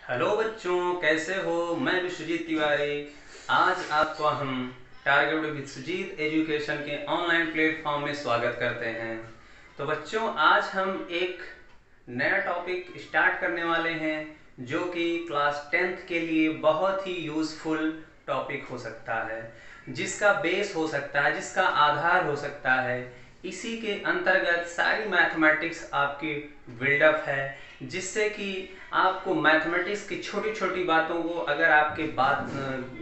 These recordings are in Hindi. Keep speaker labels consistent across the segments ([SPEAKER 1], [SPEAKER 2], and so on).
[SPEAKER 1] हेलो बच्चों, कैसे हो। मैं विश्वजीत तिवारी। आज आपको हम टारगेट विद सुजीत एजुकेशन के ऑनलाइन प्लेटफॉर्म में स्वागत करते हैं। तो बच्चों, आज हम एक नया टॉपिक स्टार्ट करने वाले हैं जो कि क्लास 10th के लिए बहुत ही यूज़फुल टॉपिक हो सकता है, जिसका बेस हो सकता है, जिसका आधार हो सकता है। इसी के अंतर्गत सारी मैथमेटिक्स आपकी बिल्डअप है, जिससे कि आपको मैथमेटिक्स की छोटी छोटी बातों को अगर आपके बात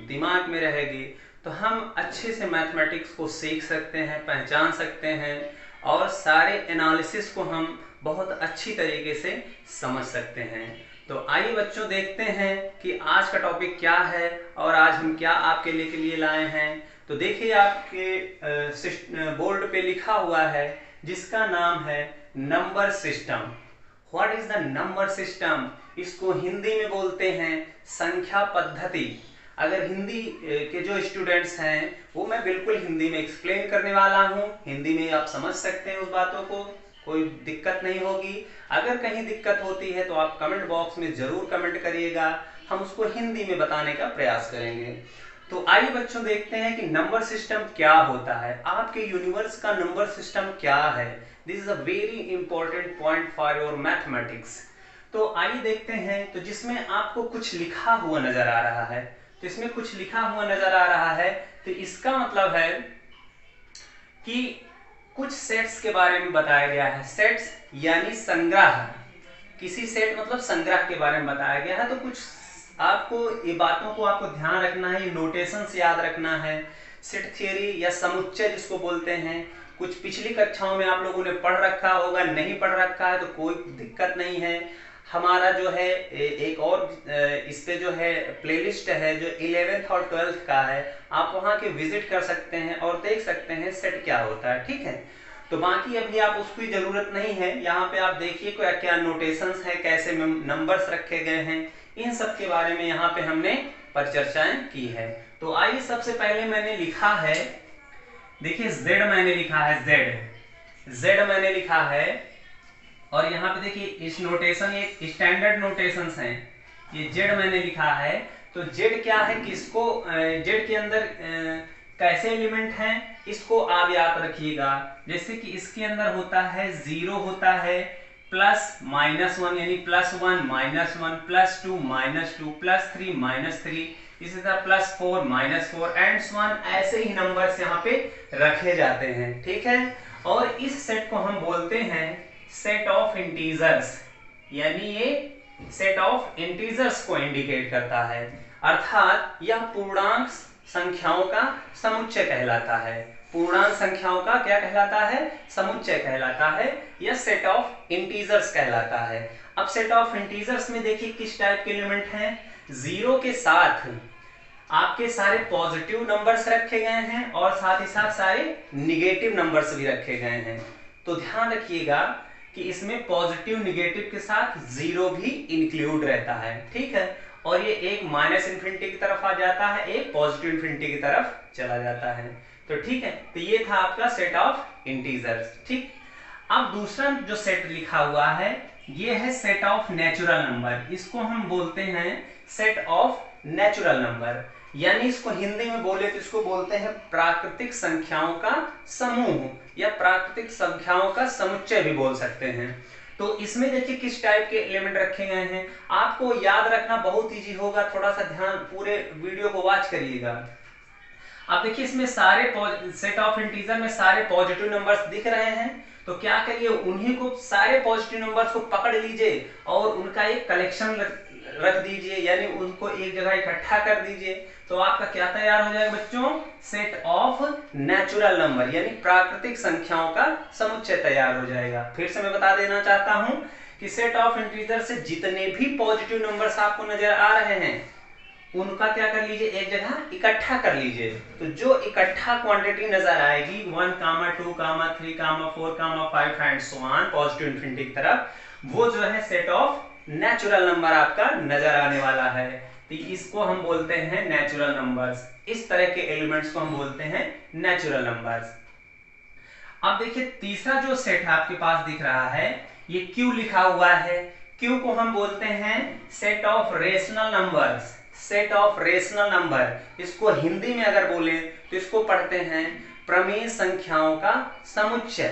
[SPEAKER 1] दिमाग में रहेगी तो हम अच्छे से मैथमेटिक्स को सीख सकते हैं, पहचान सकते हैं और सारे एनालिसिस को हम बहुत अच्छी तरीके से समझ सकते हैं। तो आइए बच्चों, देखते हैं कि आज का टॉपिक क्या है और आज हम क्या आपके लिए लाए हैं। तो देखिए, आपके बोर्ड पे लिखा हुआ है जिसका नाम है number system. What is the number system? इसको हिंदी में बोलते हैं संख्या पद्धति। अगर हिंदी के जो स्टूडेंट्स हैं वो मैं बिल्कुल हिंदी में एक्सप्लेन करने वाला हूँ। हिंदी में आप समझ सकते हैं उस बातों को, कोई दिक्कत नहीं होगी। अगर कहीं दिक्कत होती है तो आप कमेंट बॉक्स में जरूर कमेंट करिएगा, हम उसको हिंदी में बताने का प्रयास करेंगे। तो आइए बच्चों, देखते हैं कि नंबर सिस्टम क्या होता है, आपके यूनिवर्स का नंबर सिस्टम क्या है। This is a very important point for your mathematics. तो आइए देखते हैं। तो जिसमें आपको कुछ लिखा हुआ नजर आ रहा है, तो इसमें कुछ लिखा हुआ नजर आ रहा है, तो इसका मतलब है कि कुछ सेट्स के बारे में बताया गया है। सेट्स यानी संग्रह, किसी सेट मतलब संग्रह के बारे में बताया गया है। तो कुछ आपको ये बातों को आपको ध्यान रखना है, ये नोटेशंस याद रखना है। सेट थ्योरी या समुच्चय जिसको बोलते हैं, कुछ पिछली कक्षाओं में आप लोगों ने पढ़ रखा होगा, नहीं पढ़ रखा है तो कोई दिक्कत नहीं है। हमारा जो है एक और इस पे जो है प्लेलिस्ट है जो 11th और 12th का है, आप वहां के विजिट कर सकते हैं और देख सकते हैं सेट क्या होता है, ठीक है। तो बाकी अभी आप उसकी जरूरत नहीं है। यहाँ पे आप देखिए क्या क्या नोटेशंस है, कैसे नंबर्स रखे गए हैं, इन सब के बारे में यहाँ पे हमने परिचर्चाएं की है। तो आइए, सबसे पहले मैंने लिखा है, देखिए Z मैंने लिखा है, Z मैंने लिखा है। और यहाँ पे देखिए इस नोटेशन, ये स्टैंडर्ड नोटेशंस हैं, ये Z मैंने लिखा है। तो Z क्या है, किसको Z के अंदर कैसे एलिमेंट हैं इसको आप याद रखिएगा। जैसे कि इसके अंदर होता है 0 होता है, प्लस -1 यानी +1 -1 +2 -2 +3 -3, इसी तरह +4 -4 एंड सो ऑन। ऐसे ही नंबर्स यहाँ पे रखे जाते हैं, ठीक है। और इस सेट को हम बोलते हैं सेट ऑफ इंटीजर्स, यानी ये सेट ऑफ इंटीजर्स को इंडिकेट करता है, अर्थात यह पूर्णांक संख्याओं का समुच्चय कहलाता है। पूर्णांक संख्याओं का क्या कहलाता है? समुच्चय कहलाता है, या सेट ऑफ इंटीजर्स कहलाता है। अब सेट ऑफ इंटीजर्स में देखिए किस टाइप के एलिमेंट हैं। 0 के साथ आपके सारे पॉजिटिव नंबर्स रखे गए हैं और साथ ही साथ सारे निगेटिव नंबर्स भी रखे गए हैं। तो ध्यान रखिएगा कि इसमें पॉजिटिव निगेटिव के साथ 0 भी इंक्लूड रहता है, ठीक है। और ये एक -इन्फिनिटी की तरफ आ जाता है, एक पॉजिटिव इन्फिनिटी की तरफ चला जाता है। तो ठीक है, तो ये था आपका सेट ऑफ इंटीजर्स, ठीक। अब दूसरा जो सेट लिखा हुआ है ये है सेट ऑफ नेचुरल नंबर। इसको हम बोलते हैं सेट ऑफ नेचुरल नंबर, यानी इसको हिंदी में बोले तो इसको बोलते हैं प्राकृतिक संख्याओं का समूह, या प्राकृतिक संख्याओं का समुच्चय भी बोल सकते हैं। तो इसमें देखिए किस टाइप के एलिमेंट रखे गए हैं, आपको याद रखना बहुत इजी होगा। थोड़ा सा ध्यान, पूरे वीडियो को वॉच करिएगा। आप देखिए इसमें सारे सेट ऑफ इंटीजर में सारे पॉजिटिव नंबर्स दिख रहे हैं, तो क्या करिए, उन्हीं को सारे पॉजिटिव नंबर्स को पकड़ लीजिए और उनका एक कलेक्शन रख दीजिए, यानी उनको एक जगह इकट्ठा कर दीजिए। तो आपका क्या तैयार हो जाएगा बच्चों? सेट ऑफ नेचुरल नंबर, यानी प्राकृतिक संख्याओं का समुच्चय तैयार हो जाएगा। फिर से मैं बता देना चाहता हूं कि सेट ऑफ इंटीजर से जितने भी पॉजिटिव नंबर्स आपको नजर आ रहे हैं उनका क्या कर लीजिए, एक जगह इकट्ठा कर लीजिए। तो जो इकट्ठा क्वांटिटी नजर आएगी 1, 2, 3, 4, 5 and so on positive infinity की तरफ, वो जो है सेट ऑफ नेचुरल नंबर आपका नजर आने वाला है। तो इसको हम बोलते हैं नेचुरल नंबर्स। इस तरह के एलिमेंट्स को हम बोलते हैं नेचुरल नंबर्स। अब देखिए तीसरा जो सेट आपके पास दिख रहा है, ये क्यू लिखा हुआ है। क्यू को हम बोलते हैं set of rational numbers, set of rational number. इसको हिंदी में अगर बोले तो इसको पढ़ते हैं प्रमेय संख्याओं का समुच्चय।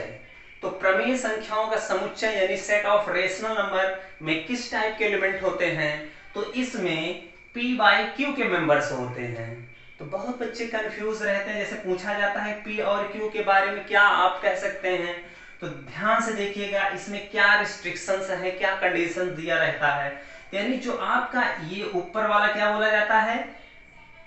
[SPEAKER 1] तो प्रमेय संख्याओं का समुच्चय यानी सेट ऑफ रेशनल नंबर में किस टाइप के एलिमेंट होते हैं, तो इसमें p बाई क्यू के मेंबर्स होते हैं। तो बहुत बच्चे कंफ्यूज रहते हैं, जैसे पूछा जाता है p और q के बारे में क्या आप कह सकते हैं, तो ध्यान से देखिएगा इसमें क्या रिस्ट्रिक्शंस है, क्या कंडीशन दिया रहता है। यानी जो आपका ये ऊपर वाला क्या बोला जाता है,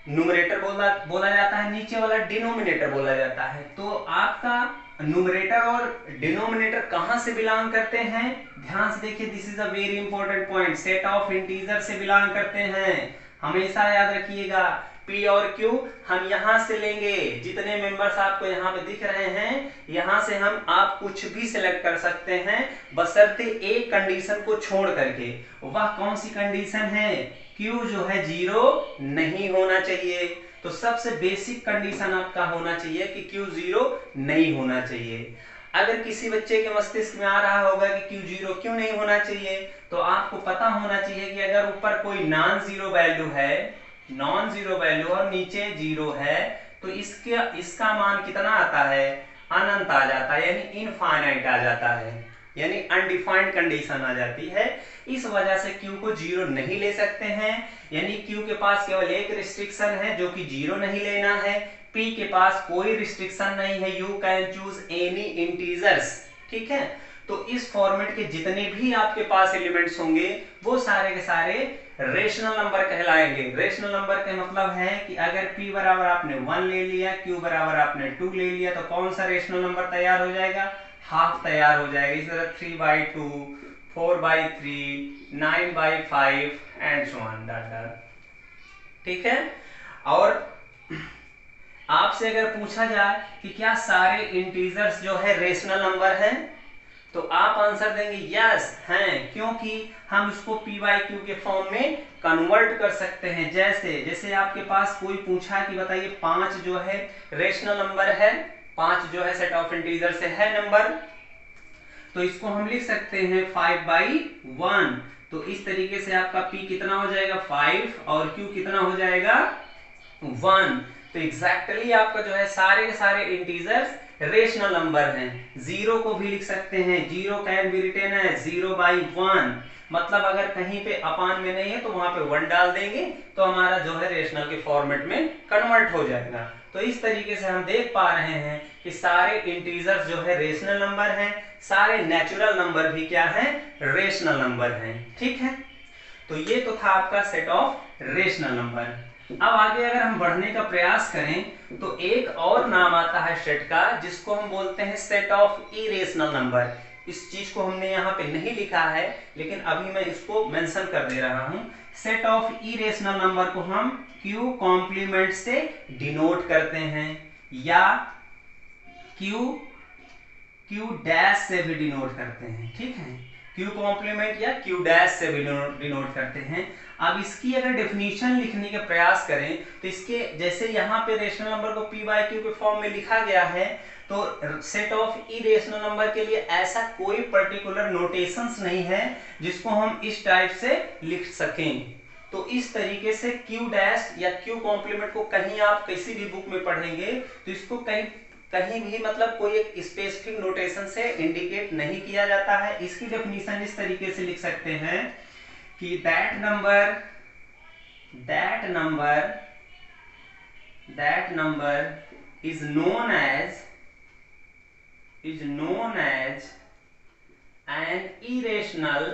[SPEAKER 1] न्यूमरेटर बोला जाता है, नीचे वाला डिनोमिनेटर बोला जाता है। तो आपका न्यूमरेटर और डिनोमिनेटर कहां से बिलोंग करते हैं, ध्यान से देखिए, this is a very important point, set of integer से बिलोंग करते हैं। हमेशा याद रखिएगा P और Q हम यहां से लेंगे, जितने मेंबर्स आपको यहाँ पे दिख रहे हैं यहां से हम आप कुछ भी सिलेक्ट कर सकते हैं, बशर्ते एक कंडीशन को छोड़ करके। वह कौन सी कंडीशन है, Q जो है 0 नहीं होना चाहिए। तो सबसे बेसिक कंडीशन आपका होना चाहिए कि Q 0 नहीं होना चाहिए। अगर किसी बच्चे के मस्तिष्क में आ रहा होगा कि Q 0 क्यों नहीं होना चाहिए, तो आपको पता होना चाहिए कि अगर ऊपर कोई नॉन जीरो वैल्यू है, नॉन जीरो वैल्यू और नीचे 0 है, तो इसका मान कितना आता है, अनंत आ जाता है, यानी इनफाइनाइट आ जाता है, यानी अनडिफाइंड कंडीशन आ जाती है। इस वजह से Q को 0 नहीं ले सकते हैं, यानी Q के पास केवल एक रिस्ट्रिक्शन है जो कि 0 नहीं लेना है। P के पास कोई रिस्ट्रिक्शन नहीं है, you can choose any integers, ठीक है। तो इस फॉर्मेट के जितने भी आपके पास एलिमेंट्स होंगे वो सारे के सारे रेशनल नंबर कहलाएंगे। रेशनल नंबर का मतलब है कि अगर P बराबर आपने 1 ले लिया, Q बराबर आपने 2 ले लिया, तो कौन सा रेशनल नंबर तैयार हो जाएगा, हाफ तैयार हो जाएगा। इस तरह 3/2, 4/3, 9/5 एंड सो ऑन डॉट, ठीक है। और आपसे अगर पूछा जाए कि क्या सारे इंटीजर्स जो है रेशनल नंबर हैं, तो आप आंसर देंगे यस हैं, क्योंकि हम इसको p बाई क्यू के फॉर्म में कन्वर्ट कर सकते हैं। जैसे आपके पास कोई पूछा कि बताइए 5 जो है रेशनल नंबर है, 5 जो है सेट ऑफ इंटीजर से है नंबर, तो इसको हम लिख सकते हैं 5/1। तो इस तरीके से आपका p कितना हो जाएगा 5 और q कितना हो जाएगा 1। तो एग्जैक्टली आपका जो है सारे के सारे इंटीजर्स रेशनल नंबर हैं। 0 को भी लिख सकते हैं, 0 कैन बी रिटेन है 0/1, मतलब अगर कहीं पे अपान में नहीं है तो वहां पे 1 डाल देंगे तो हमारा जो है रेशनल के फॉर्मेट में कन्वर्ट हो जाएगा। तो इस तरीके से हम देख पा रहे हैं कि सारे इंटीजर्स जो है रेशनल नंबर हैं, सारे नेचुरल नंबर भी क्या है, रेशनल नंबर हैं, ठीक है। तो ये तो था आपका सेट ऑफ रेशनल नंबर। अब आगे अगर हम बढ़ने का प्रयास करें तो एक और नाम आता है सेट का, जिसको हम बोलते हैं सेट ऑफ इरेशनल नंबर। इस चीज को हमने यहाँ पे नहीं लिखा है, लेकिन अभी मैं इसको मेंशन कर दे रहा हूँ। सेट ऑफ इरेशनल नंबर को हम Q कॉम्प्लीमेंट से डिनोट करते हैं, या Q डैश से भी डिनोट करते हैं, ठीक है। Q कॉम्प्लीमेंट या Q डैश से भी डिनोट करते हैं। अब इसकी अगर डेफिनेशन लिखने का प्रयास करें तो इसके जैसे यहाँ पे रेशनल नंबर को P बाई Q के फॉर्म में लिखा गया है, तो सेट ऑफ इरेशनल नंबर के लिए ऐसा कोई पर्टिकुलर नोटेशंस नहीं है जिसको हम इस टाइप से लिख सकें। तो इस तरीके से Q डैश या Q कॉम्प्लीमेंट को कहीं आप किसी भी बुक में पढ़ेंगे तो इसको कहीं भी मतलब कोई एक स्पेसिफिक नोटेशन से इंडिकेट नहीं किया जाता है। इसकी डेफिनेशन इस तरीके से लिख सकते हैं कि that number is known as an irrational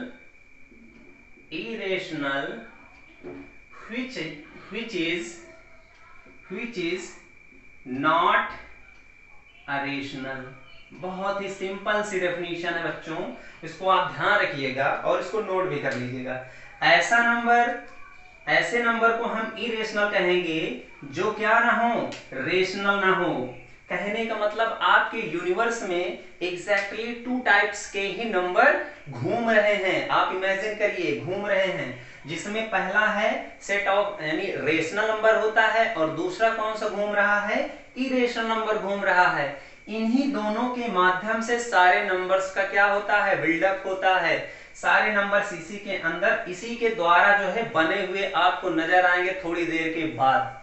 [SPEAKER 1] which is not a rational। बहुत ही सिंपल सी डेफिनेशन है बच्चों, इसको आप ध्यान रखिएगा और इसको नोट भी कर लीजिएगा। ऐसे नंबर को हम इरेशनल कहेंगे जो क्या ना हो, रेशनल ना हो। कहने का मतलब आपके यूनिवर्स में एग्जैक्टली 2 टाइप्स के ही नंबर घूम रहे हैं। आप इमेजिन करिए घूम रहे हैं, जिसमें पहला है सेट ऑफ यानी रेशनल नंबर होता है और दूसरा कौन सा घूम रहा है, इरेशनल नंबर घूम रहा है। इन्हीं दोनों के माध्यम से सारे नंबर्स का क्या होता है, बिल्डअप होता है। सारे नंबर इसी के अंदर इसी के द्वारा जो है बने हुए आपको नजर आएंगे थोड़ी देर के बाद।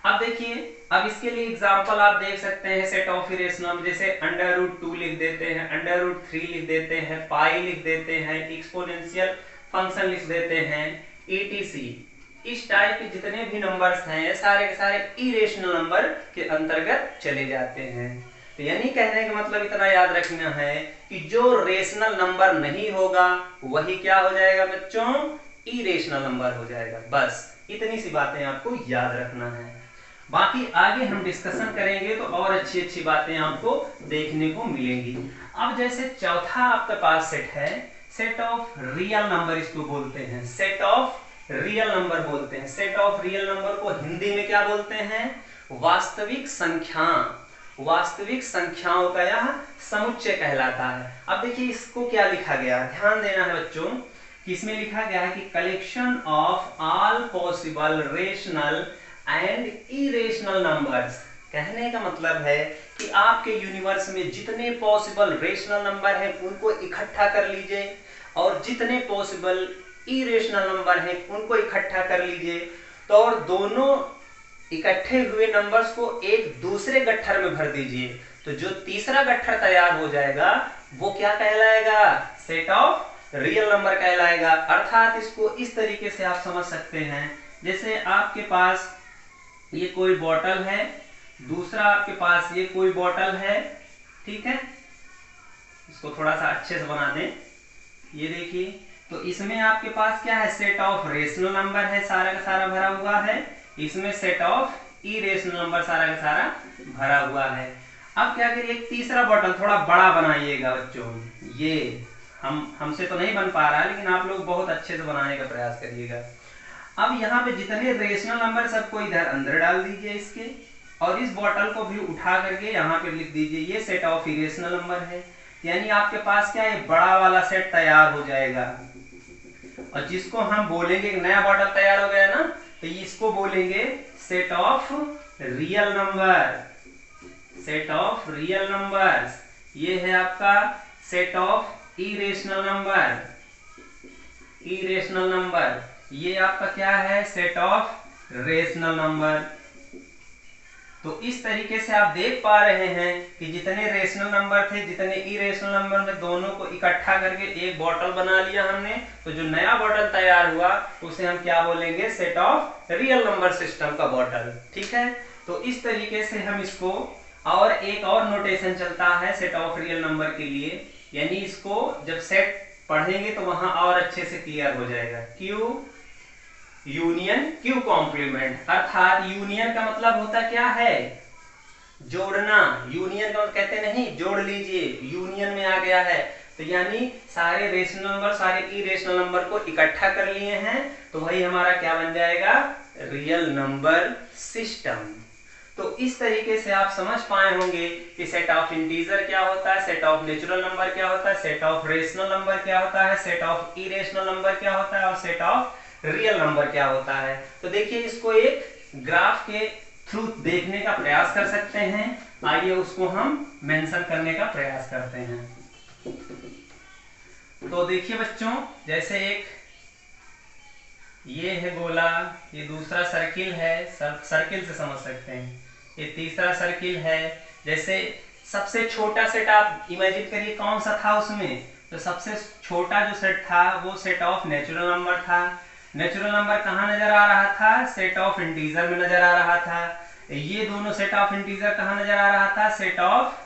[SPEAKER 1] अब देखिए, अब इसके लिए एग्जांपल आप देख सकते हैं सेट ऑफ इरेशनल नंबर, जैसे √2 लिख देते हैं, √3 लिख देते हैं, पाई लिख देते हैं, एक्सपोनेंशियल फंक्शन लिख देते हैं, etc। इस टाइप के जितने भी नंबर्स हैं ये सारे के सारे इरेशनल नंबर के अंतर्गत चले जाते हैं। तो यानी कहने का मतलब इतना याद रखना है कि जो रेशनल नंबर नहीं होगा वही क्या हो जाएगा बच्चों, इरेशनल नंबर हो जाएगा। बस इतनी सी बातें आपको याद रखना है, बाकी आगे हम डिस्कशन करेंगे तो और अच्छी अच्छी बातें आपको देखने को मिलेंगी। अब जैसे चौथा आपके पास सेट है, सेट ऑफ रियल नंबर इसको बोलते हैं, सेट ऑफ रियल नंबर बोलते हैं। सेट ऑफ रियल नंबर को हिंदी में क्या बोलते हैं, वास्तविक संख्या। वास्तविक संख्याओं का यह समुच्चय कहलाता है। अब देखिए इसको क्या लिखा गया, ध्यान देना है बच्चों कि इसमें लिखा गया है कि collection of all possible rational and irrational numbers. कहने का मतलब है कि आपके यूनिवर्स में जितने पॉसिबल रेशनल नंबर हैं उनको इकट्ठा कर लीजिए और जितने पॉसिबल इरेशनल नंबर हैं उनको इकट्ठा कर लीजिए। तो और दोनों इकट्ठे हुए नंबर्स को एक दूसरे गट्ठर में भर दीजिए, तो जो तीसरा गट्ठर तैयार हो जाएगा वो क्या कहलाएगा, सेट ऑफ रियल नंबर कहलाएगा। अर्थात इसको इस तरीके से आप समझ सकते हैं, जैसे आपके पास ये कोई बॉटल है, दूसरा आपके पास ये कोई बॉटल है, ठीक है, इसको थोड़ा सा अच्छे से बना दें। ये देखिए, तो इसमें आपके पास क्या है, सेट ऑफ रेशनल नंबर है, सारा का सारा भरा हुआ है। इसमें सेट ऑफ इरेशनल नंबर सारा का सारा भरा हुआ है। अब क्या करिए, एक तीसरा बॉटल थोड़ा बड़ा बनाइएगा बच्चों। ये हमसे तो नहीं बन पा रहा है, लेकिन आप लोग बहुत अच्छे से बनाने का प्रयास करिएगा। अब यहाँ पे जितने रेशनल नंबर सबको इधर अंदर डाल दीजिए इसके, और इस बॉटल को भी उठा करके यहाँ पे लिख दीजिए ये सेट ऑफ इरेशनल नंबर है। यानी आपके पास क्या है, बड़ा वाला सेट तैयार हो जाएगा। और जिसको हम बोलेंगे, एक नया बॉटल तैयार हो गया ना, तो इसको बोलेंगे set of real number. Set of real numbers, ये है आपका set of irrational number. Irrational number ये आपका क्या है, सेट ऑफ रेशनल नंबर। तो इस तरीके से आप देख पा रहे हैं कि जितने रेशनल नंबर थे, जितने इरेशनल नंबर में, दोनों को इकट्ठा करके एक बॉटल बना लिया हमने। तो जो नया बॉटल तैयार हुआ उसे हम क्या बोलेंगे, set of real number system का बॉटल, ठीक है। तो इस तरीके से हम इसको, और एक और नोटेशन चलता है सेट ऑफ रियल नंबर के लिए, यानी इसको जब सेट पढ़ेंगे तो वहां और अच्छे से क्लियर हो जाएगा। क्यू यूनियन क्यू कॉम्प्लीमेंट, अर्थात यूनियन का मतलब होता क्या है, जोड़ना। यूनियन का मतलब कहते नहीं जोड़ लीजिए, यूनियन में आ गया है। तो यानी सारे रेशनल नंबर, सारे इरेशनल नंबर को इकट्ठा कर लिए हैं, तो वही हमारा क्या बन जाएगा, रियल नंबर सिस्टम। तो इस तरीके से आप समझ पाए होंगे कि सेट ऑफ इंटीजर क्या होता है, सेट ऑफ नेचुरल नंबर क्या होता है, सेट ऑफ रेशनल नंबर क्या होता है, सेट ऑफ इरेशनल नंबर क्या होता है, और सेट ऑफ रियल नंबर क्या होता है। तो देखिए, इसको एक ग्राफ के थ्रू देखने का प्रयास कर सकते हैं। आइए उसको हम मेंशन करने का प्रयास करते हैं। तो देखिए बच्चों, जैसे एक ये है गोला, ये दूसरा सर्किल है, सर्किल से समझ सकते हैं, ये तीसरा सर्किल है। जैसे सबसे छोटा सेट आप इमेजिन करिए कौन सा था उसमें, तो सबसे छोटा जो सेट था वो सेट ऑफ नेचुरल नंबर था। नेचुरल नंबर कहाँ नजर आ रहा था, सेट ऑफ इंटीजर में नजर आ रहा था। ये दोनों सेट ऑफ इंटीजर कहाँ नजर आ रहा था, सेट ऑफ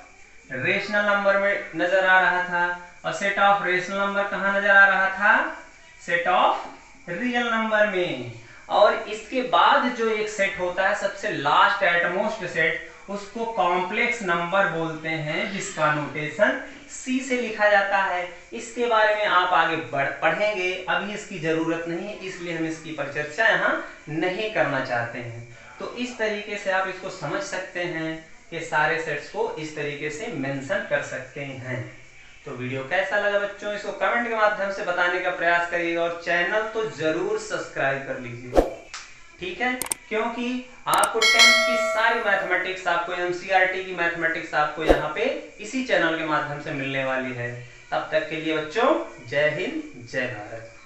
[SPEAKER 1] रेशनल नंबर में नजर आ रहा था। और सेट ऑफ रेशनल नंबर कहाँ नजर आ रहा था, सेट ऑफ रियल नंबर में। और इसके बाद जो एक सेट होता है, सबसे लास्ट एटमोस्ट सेट, उसको कॉम्प्लेक्स नंबर बोलते हैं, जिसका नोटेशन सी से लिखा जाता है। इसके बारे में आप आगे पढ़ेंगे, अभी इसकी जरूरत नहीं है, इसलिए हम इसकी परिचर्चा यहाँ नहीं करना चाहते हैं। तो इस तरीके से आप इसको समझ सकते हैं कि सारे सेट्स को इस तरीके से मेंशन कर सकते हैं। तो वीडियो कैसा लगा बच्चों, इसको कमेंट के माध्यम से बताने का प्रयास करिएगा, और चैनल तो जरूर सब्सक्राइब कर लीजिए, ठीक है, क्योंकि आपको 10th की सारी मैथमेटिक्स, आपको एनसीईआरटी की मैथमेटिक्स आपको यहाँ पे इसी चैनल के माध्यम से मिलने वाली है। तब तक के लिए बच्चों जय हिंद जय भारत।